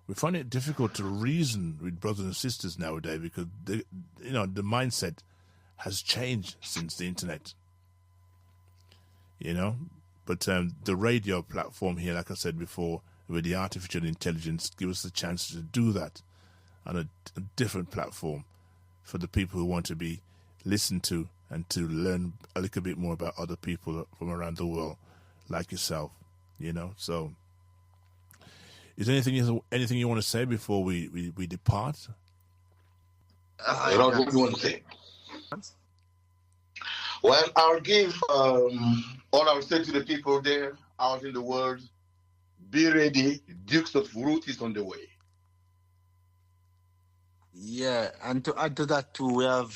we find it difficult to reason with brothers and sisters nowadays because the mindset has changed since the internet. But the radio platform here, like I said before, with the artificial intelligence, gives us a chance to do that on a different platform for the people who want to be listened to and to learn a little bit more about other people from around the world, like yourself. So is there anything you want to say before we depart? What do you want to say? Well, I'll give all I'll say to the people there out in the world: be ready. Dukes of Root is on the way. Yeah, and to add to that too, we are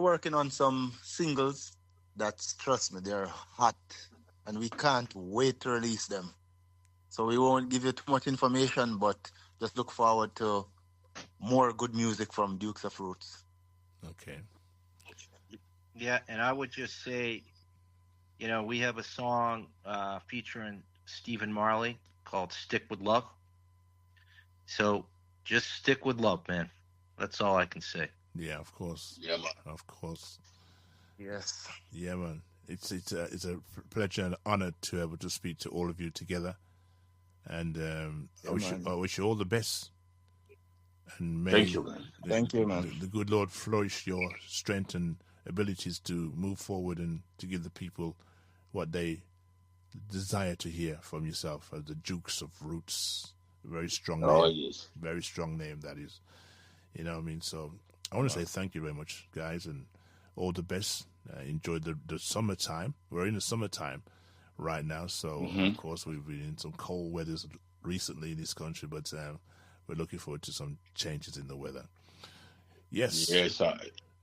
working on some singles that's, trust me, they're hot, and we can't wait to release them. So we won't give you too much information, but just look forward to more good music from Dukes of Roots. Okay. Yeah, and I would just say, we have a song featuring Stephen Marley called "Stick with Love." So just stick with love, man. That's all I can say. Yeah, of course. Yeah, man. Of course. Yes. Yeah, man. It's a pleasure and honor to be able to speak to all of you together, and I wish you all the best. And thank you, man. Thank you, man. The good Lord flourish your strength and abilities to move forward and to give the people what they desire to hear from yourself as the Dukes of Roots. Very strong name. Oh, yes. Very strong name, that is. You know what I mean? So I want to say thank you very much, guys, and all the best. Enjoy the summertime. We're in the summertime right now, so of course we've been in some cold weathers recently in this country, but we're looking forward to some changes in the weather. Yes. Yes, I.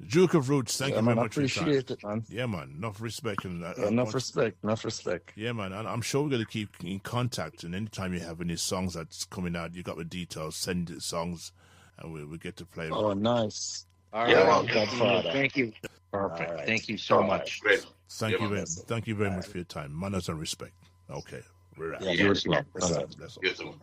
Duke of Roots, thank you very much for your time. Appreciate it, man. Yeah, man. Enough respect. Enough respect. Yeah, man. And I'm sure we're going to keep in contact. And anytime you have any songs that's coming out, you got the details, send the songs, and we'll get to play them. Oh, nice. All right, Godfather. Thank you. Perfect. Right. Thank you so much. Great. Thank you very much for your time. Manners and respect. Okay. We're out. Yes, That's all.